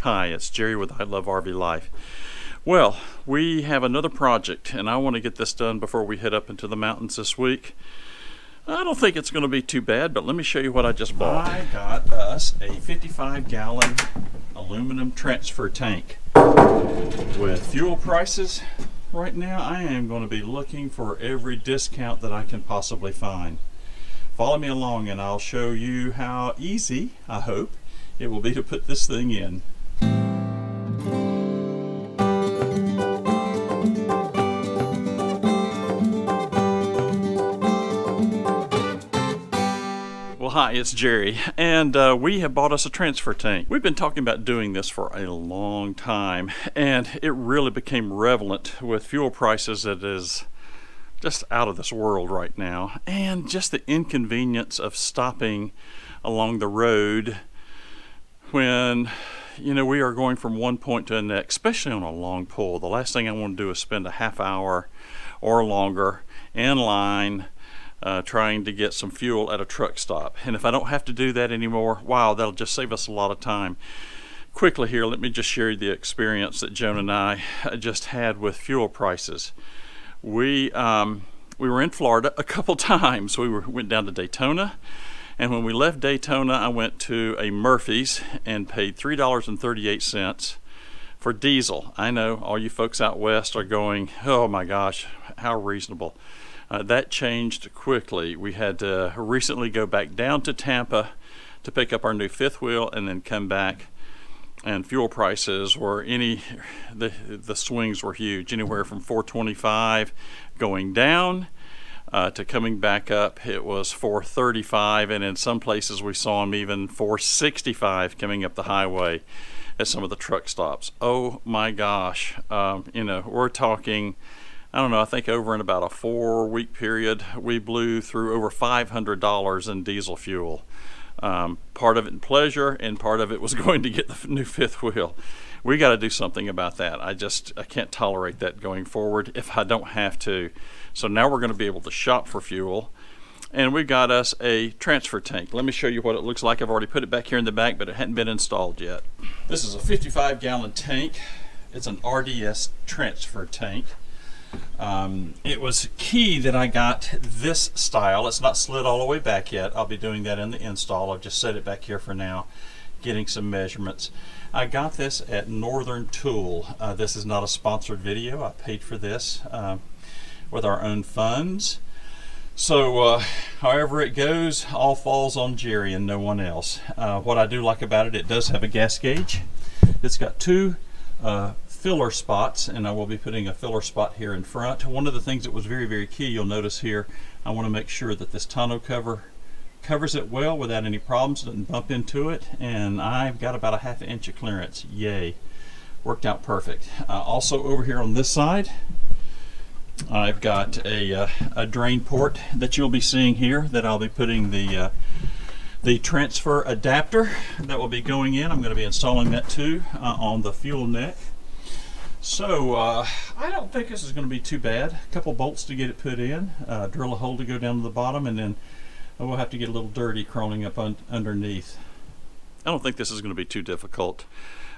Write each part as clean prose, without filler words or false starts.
Hi, it's Jerry with I Love RV Life. Well, we have another project and I want to get this done before we head up into the mountains this week. I don't think it's going to be too bad, but let me show you what I just bought. I got us a 55-gallon aluminum transfer tank. With fuel prices right now, I am going to be looking for every discount that I can possibly find. Follow me along and I'll show you how easy, I hope, it will be to put this thing in. Well, hi, it's Jerry, and we have bought us a transfer tank. We've been talking about doing this for a long time, and it really became relevant with fuel prices that is just out of this world right now, and just the inconvenience of stopping along the road when we are going from one point to the next, especially on a long pull. The last thing I want to do is spend a half hour or longer in line trying to get some fuel at a truck stop. And if I don't have to do that anymore, wow, that'll just save us a lot of time. Quickly here, let me just share the experience that Joan and I just had with fuel prices. We were in Florida a couple times. We went down to Daytona, and when we left Daytona, I went to a Murphy's and paid $3.38 for diesel. I know all you folks out west are going, oh my gosh, how reasonable. That changed quickly. We had to recently go back down to Tampa to pick up our new fifth wheel and then come back, and fuel prices were the swings were huge, anywhere from $4.25 going down to coming back up. It was $4.35, and in some places we saw them even $4.65 coming up the highway at some of the truck stops. Oh my gosh, we're talking, I don't know, I think over in about a 4-week period, we blew through over $500 in diesel fuel. Part of it in pleasure, and part of it was going to get the new fifth wheel. We got to do something about that. I can't tolerate that going forward if I don't have to. So now we're going to be able to shop for fuel, and we got us a transfer tank. Let me show you what it looks like. I've already put it back here in the back, but it hadn't been installed yet. This is a 55-gallon tank. It's an RDS transfer tank. It was key that I got this style. It's not slid all the way back yet. I'll be doing that in the install. I've just set it back here for now, getting some measurements. I got this at Northern Tool. This is not a sponsored video. I paid for this with our own funds. So however it goes, all falls on Jerry and no one else. What I do like about it, it does have a gas gauge. It's got two filler spots, and I will be putting a filler spot here in front. One of the things that was very, very key, you'll notice here, I want to make sure that this tonneau cover covers it well without any problems, doesn't bump into it, and I've got about a ½ inch of clearance. Yay, worked out perfect. Also over here on this side, I've got a drain port that you'll be seeing here that I'll be putting the transfer adapter that will be going in. I'm going to be installing that too on the fuel neck. So I don't think this is going to be too bad. A couple bolts to get it put in, drill a hole to go down to the bottom, and then we'll have to get a little dirty crawling up underneath. I don't think this is going to be too difficult.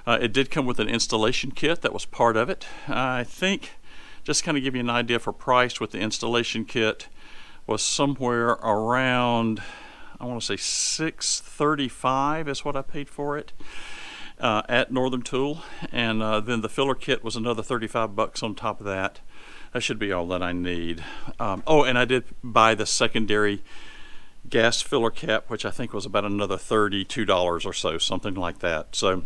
It did come with an installation kit. That was part of it. I think, just kind of give you an idea for price, with the installation kit was somewhere around, I want to say $635 is what I paid for it at Northern Tool, and then the filler kit was another $35 on top of that. That should be all that I need. Oh, and I did buy the secondary gas filler cap, which I think was about another $32 or so, something like that. So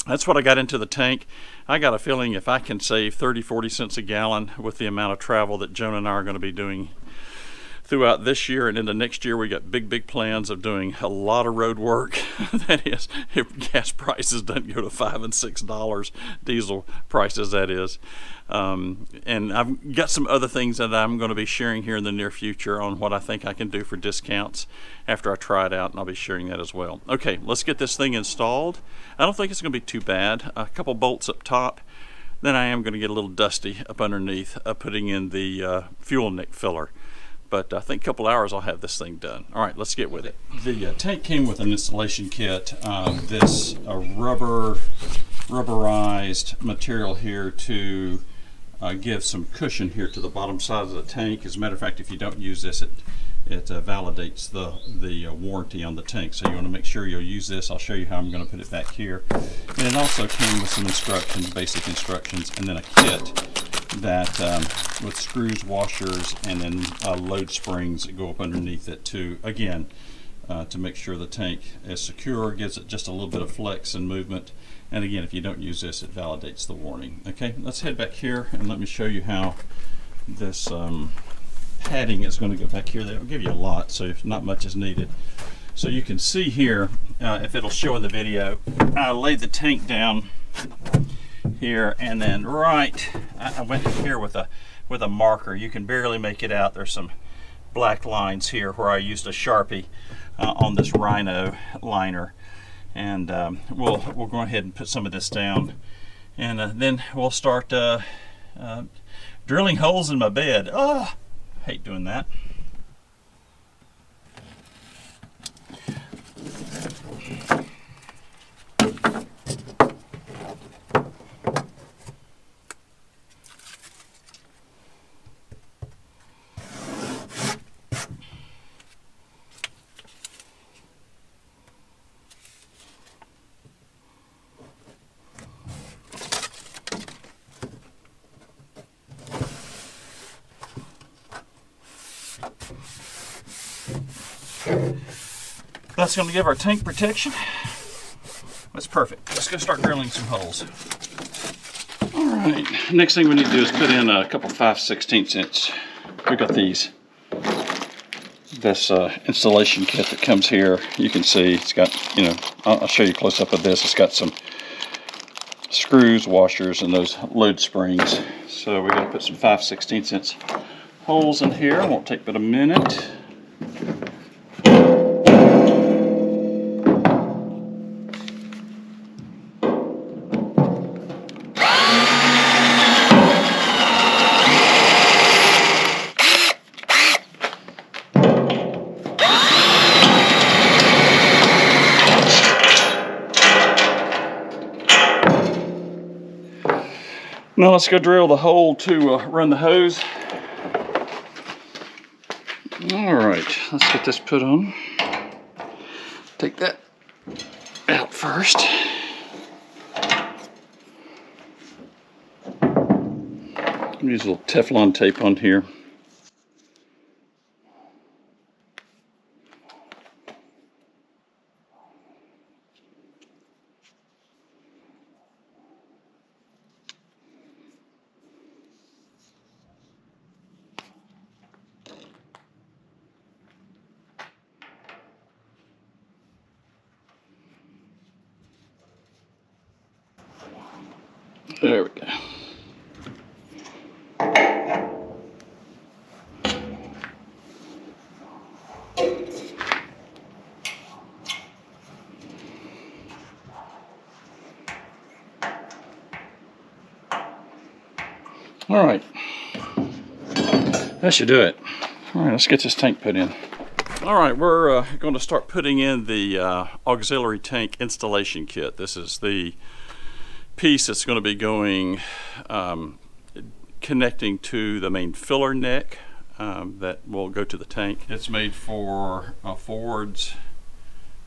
that's what I got into the tank. I got a feeling if I can save 30-40 cents a gallon with the amount of travel that Joan and I are going to be doing throughout this year and into next year, we got big plans of doing a lot of road work. That is, if gas prices don't go to $5 and $6, diesel prices, that is. And I've got some other things that I'm going to be sharing here in the near future on what I think I can do for discounts after I try it out, and I'll be sharing that as well. Okay, let's get this thing installed. I don't think it's going to be too bad. A couple bolts up top. Then I am going to get a little dusty up underneath, putting in the fuel neck filler. but I think a couple hours I'll have this thing done. All right, let's get with it. The tank came with an installation kit. This rubberized material here to give some cushion here to the bottom side of the tank. As a matter of fact, if you don't use this, it validates the warranty on the tank. So you want to make sure you'll use this. I'll show you how I'm going to put it back here. And it also came with some instructions, basic instructions, and then a kit that with screws, washers, and then load springs that go up underneath it to, again, to make sure the tank is secure, gives it just a little bit of flex and movement. And again, if you don't use this, it validates the warranty. Okay, let's head back here and let me show you how this padding is going to go back here. They'll give you a lot, so if not much is needed. So you can see here, if it'll show in the video, I laid the tank down here, and then I went here with a marker. You can barely make it out. There's some black lines here where I used a Sharpie on this Rhino liner, and we'll go ahead and put some of this down, and then we'll start drilling holes in my bed. Hate doing that. That's going to give our tank protection. That's perfect. Let's go start drilling some holes. All right, next thing we need to do is put in a couple 5/16 inch. We got this installation kit that comes here. You can see it's got, I'll show you a close up of this. It's got some screws, washers, and those load springs. So we're going to put some 5/16 inch holes in here. It won't take but a minute. Now let's go drill the hole to run the hose. All right, let's get this put on. Take that out first. Use a little Teflon tape on here. There we go. All right, that should do it. All right, let's get this tank put in. All right, we're going to start putting in the auxiliary tank installation kit. This is the piece that's going to be going connecting to the main filler neck that will go to the tank. It's made for Ford's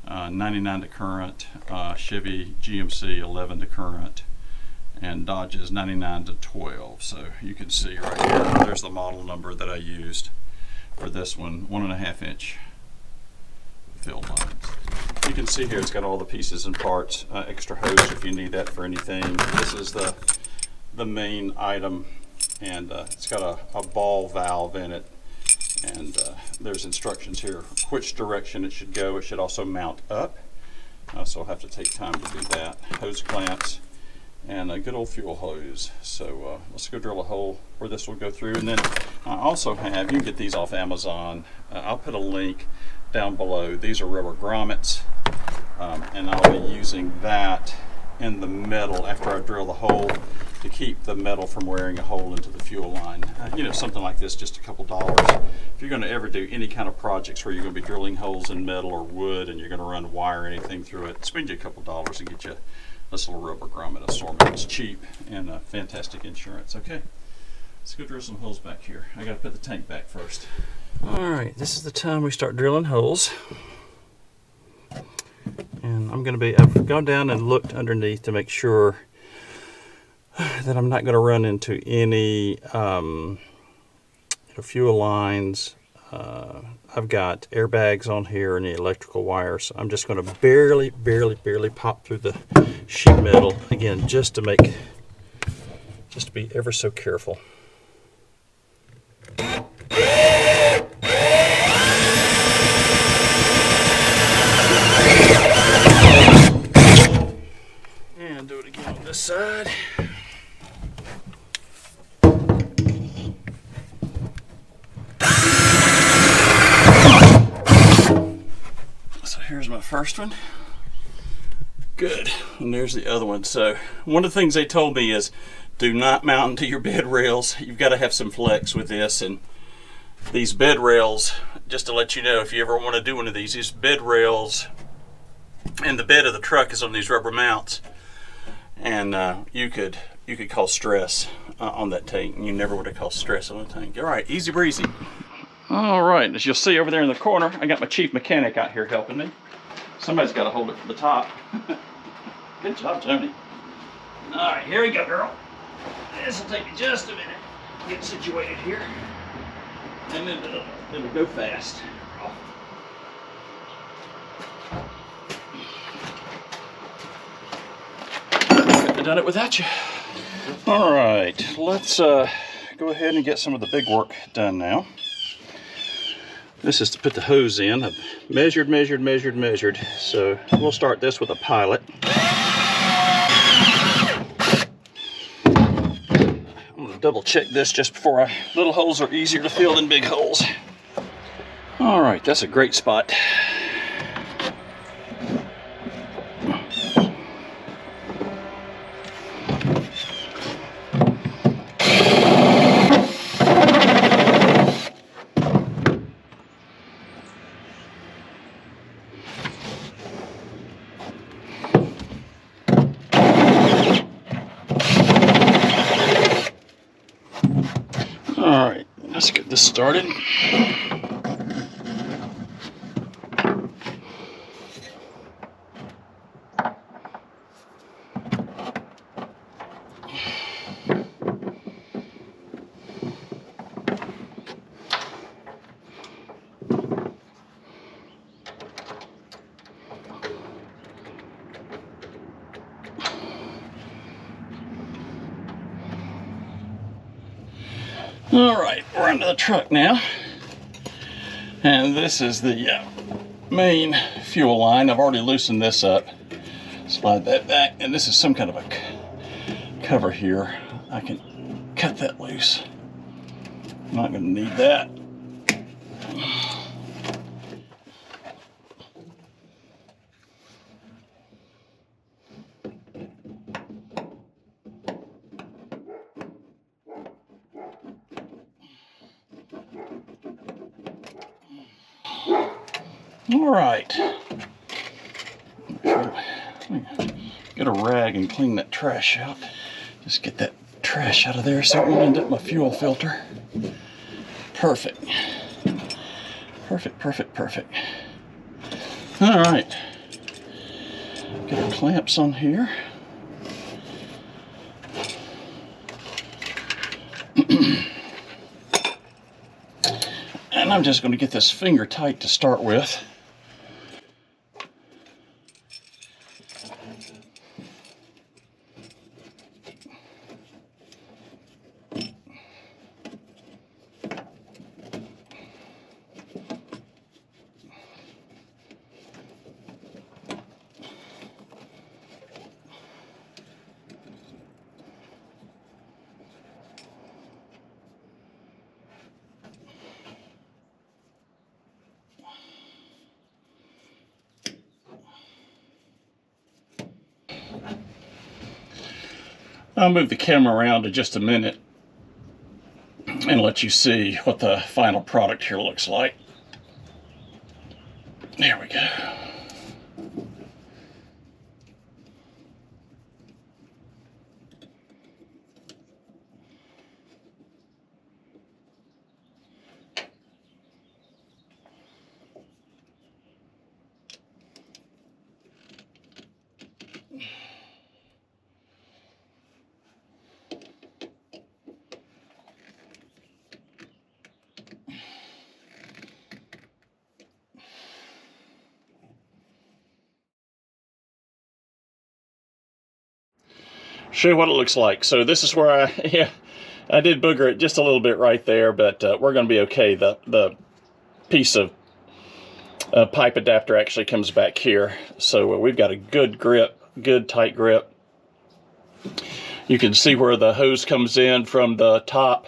99 to current, Chevy GMC 11 to current, and Dodge's 99 to 12. So you can see right here, there's the model number that I used for this one, 1.5 inch fill lines. You can see here it's got all the pieces and parts, extra hose if you need that for anything. This is the main item, and it's got a ball valve in it, and there's instructions here which direction it should go. It should also mount up, so I'll have to take time to do that. Hose clamps and a good old fuel hose. So let's go drill a hole where this will go through. And then I also have, you can get these off Amazon. I'll put a link down below. These are rubber grommets, and I'll be using that and the metal after I drill the hole to keep the metal from wearing a hole into the fuel line. You know, something like this, just a couple dollars. If you're going to ever do any kind of projects where you're going to be drilling holes in metal or wood and you're going to run wire or anything through it, spend you a couple dollars and get you this little rubber grommet assortment. It's cheap and fantastic insurance. Okay, let's go drill some holes back here. I got to put the tank back first. All right, this is the time we start drilling holes. And I've gone down and looked underneath to make sure that I'm not going to run into any fuel lines. I've got airbags on here and the electrical wires. I'm just going to barely pop through the sheet metal again, just to be ever so careful. And do it again on this side. So here's my first one. Good. And there's the other one. So one of the things they told me is do not mount into your bed rails. You've got to have some flex with this. And these bed rails, just to let you know, if you ever want to do one of these bed rails and the bed of the truck is on these rubber mounts, and you could cause stress on that tank, and you never would have caused stress on the tank. All right, easy breezy. All right, as you'll see over there in the corner, I got my chief mechanic out here helping me. Somebody's got to hold it from the top. Good job, Tony. All right, here we go, girl. This will take me just a minute to get situated here, and then it'll go fast. I've done it without you. All right, let's go ahead and get some of the big work done now. This is to put the hose in. I've measured. So we'll start this with a pilot. I'm going to double check this just before little holes are easier to fill than big holes. All right, that's a great spot. All right, let's get this started. All right, we're into the truck now, and this is the main fuel line. I've already loosened this up. Slide that back, and this is some kind of a cover here. I can cut that loose. I'm not going to need that. All right, get a rag and clean that trash out. Just get that trash out of there so it won't end up in my fuel filter. Perfect. Perfect. All right, get our clamps on here. And I'm just going to get this finger tight to start with. I'll move the camera around in just a minute and let you see what the final product here looks like. There we go. Show you what it looks like. So this is where I did booger it just a little bit right there, but we're going to be okay. The piece of pipe adapter actually comes back here, so we've got a good grip, good tight grip. You can see where the hose comes in from the top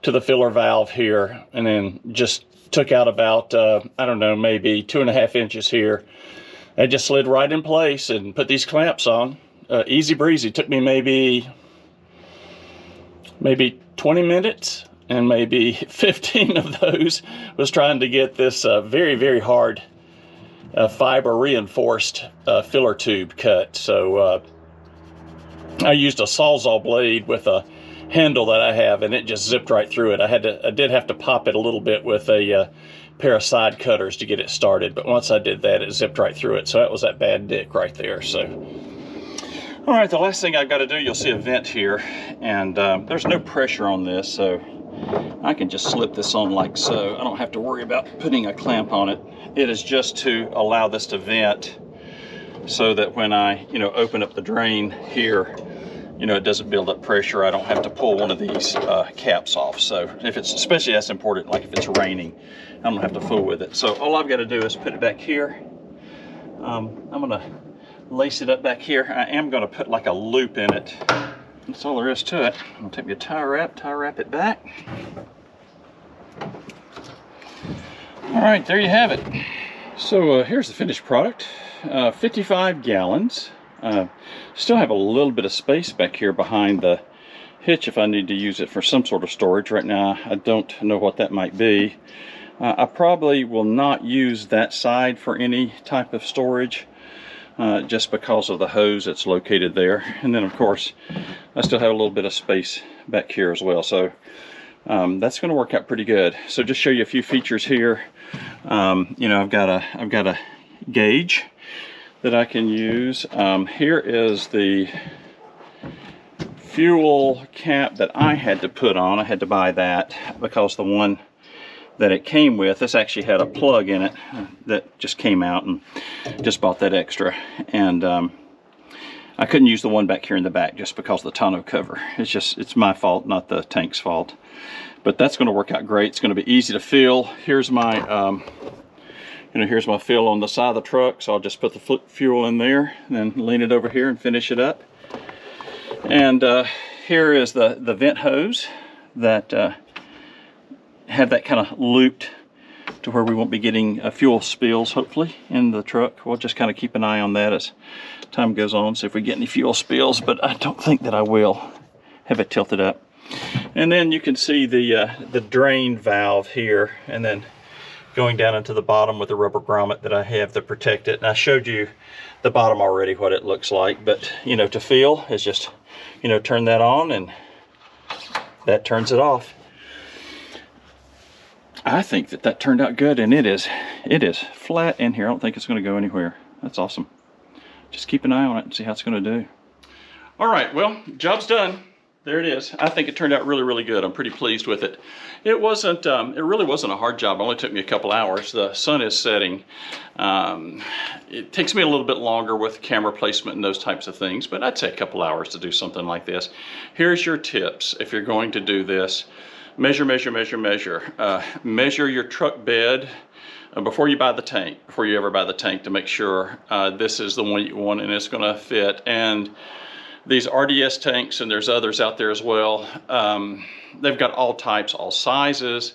to the filler valve here, and then just took out about I don't know, maybe 2.5 inches here. I just slid right in place and put these clamps on. Easy breezy. Took me maybe 20 minutes, and maybe 15 of those was trying to get this very, very hard fiber reinforced filler tube cut. So I used a Sawzall blade with a handle that I have, and it just zipped right through it. I did have to pop it a little bit with a pair of side cutters to get it started, but once I did that, it zipped right through it. So that was that bad dick right there. So all right, the last thing I've got to do, you'll see a vent here, and there's no pressure on this, so I can just slip this on like so. I don't have to worry about putting a clamp on it. It is just to allow this to vent so that when I, open up the drain here, it doesn't build up pressure. I don't have to pull one of these caps off. So if it's, especially that's important, like if it's raining, I don't have to fool with it. So all I've got to do is put it back here. I'm gonna lace it up back here. I am going to put like a loop in it. That's all there is to it. I'm going to take my tie wrap it back. All right, there you have it. So here's the finished product. 55 gallons. Still have a little bit of space back here behind the hitch if I need to use it for some sort of storage. Right now, I don't know what that might be. I probably will not use that side for any type of storage. Just because of the hose that's located there. And then of course I still have a little bit of space back here as well, so that's going to work out pretty good. So just show you a few features here. I've got a gauge that I can use. Here is the fuel cap that I had to put on. I had to buy that because the one that it came with, this actually had a plug in it that just came out, and just bought that extra. And I couldn't use the one back here in the back just because of the tonneau cover. It's my fault, not the tank's fault. But that's going to work out great. It's going to be easy to fill. Here's my here's my fill on the side of the truck, so I'll just put the fuel in there and then lean it over here and finish it up. And here is the vent hose that have that kind of looped to where we won't be getting fuel spills, hopefully, in the truck. We'll just kind of keep an eye on that as time goes on, see if we get any fuel spills, but I don't think that I will. Have it tilted up. And then you can see the drain valve here, and then going down into the bottom with the rubber grommet that I have to protect it. And I showed you the bottom already, what it looks like, but to feel is just, turn that on and that turns it off. I think that turned out good, and it is flat in here. I don't think it's going to go anywhere. That's awesome. Just keep an eye on it and see how it's going to do. All right, well, job's done. There it is. I think it turned out really, really good. I'm pretty pleased with it. It really wasn't a hard job. It only took me a couple hours. The sun is setting. It takes me a little bit longer with camera placement and those types of things, but I'd say a couple hours to do something like this. Here's your tips if you're going to do this. Measure, measure, measure, measure. Measure your truck bed before you buy the tank, before you ever buy the tank, to make sure this is the one you want and it's going to fit. And these RDS tanks, and there's others out there as well, they've got all types, all sizes,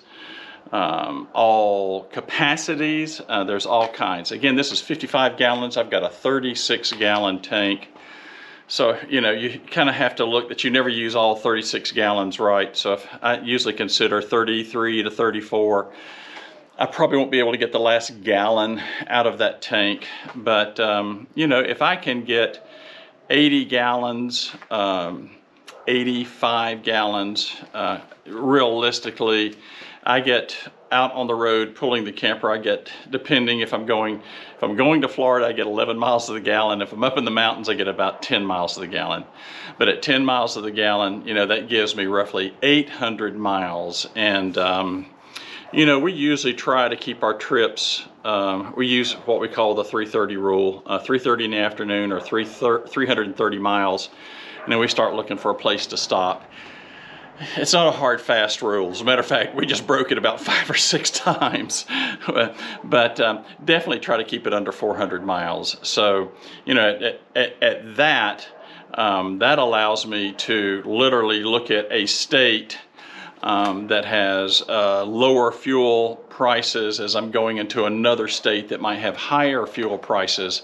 all capacities. There's all kinds. Again, this is 55 gallons. I've got a 36-gallon tank. So, you know, you kind of have to look that you never use all 36 gallons, right? So if I usually consider 33 to 34. I probably won't be able to get the last gallon out of that tank, but you know, if I can get 80 gallons, 85 gallons, realistically, I get out on the road pulling the camper, I get, depending if I'm going to Florida, I get 11 miles to the gallon. If I'm up in the mountains, I get about 10 miles to the gallon. But at 10 miles to the gallon, you know, that gives me roughly 800 miles. And you know, we usually try to keep our trips, we use what we call the 330 rule, 3:30 in the afternoon or 330 miles, and then we start looking for a place to stop. It's not a hard, fast rule. As a matter of fact, we just broke it about 5 or 6 times, but definitely try to keep it under 400 miles. So, you know, at that, that allows me to literally look at a state that has lower fuel prices as I'm going into another state that might have higher fuel prices,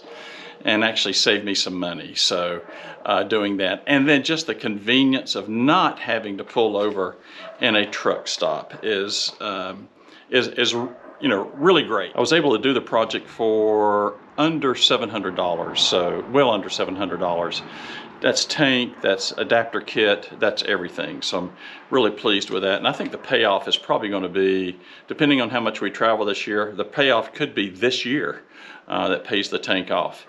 and actually save me some money. So doing that, and then just the convenience of not having to pull over in a truck stop is you know, really great. I was able to do the project for under $700, so well under $700. That's tank, that's adapter kit, that's everything. So I'm really pleased with that. And I think the payoff is probably going to be, depending on how much we travel this year, the payoff could be this year that pays the tank off,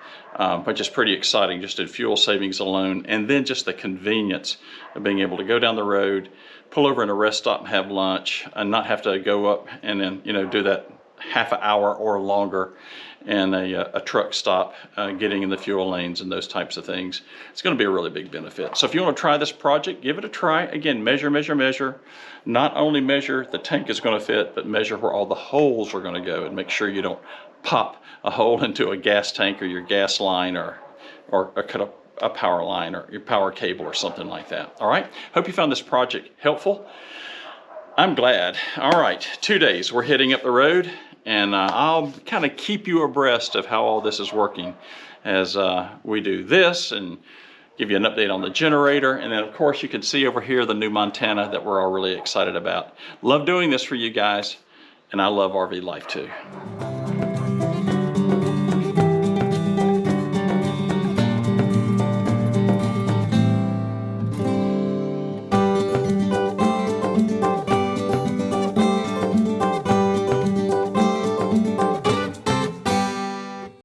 which is pretty exciting just in fuel savings alone. And then just the convenience of being able to go down the road, pull over in a rest stop and have lunch, and not have to go up and then, you know, do that half an hour or longer in a truck stop, getting in the fuel lanes and those types of things. It's going to be a really big benefit. So if you want to try this project, give it a try. Again, measure, measure, measure. Not only measure the tank is going to fit, but measure where all the holes are going to go, and make sure you don't pop a hole into a gas tank or your gas line, or cut a power line or your power cable or something like that. All right. Hope you found this project helpful. I'm glad. All right, 2 days we're heading up the road, and I'll kind of keep you abreast of how all this is working as we do this, and give you an update on the generator. And then of course you can see over here the new Montana that we're all really excited about. Love doing this for you guys, and I love RV life too.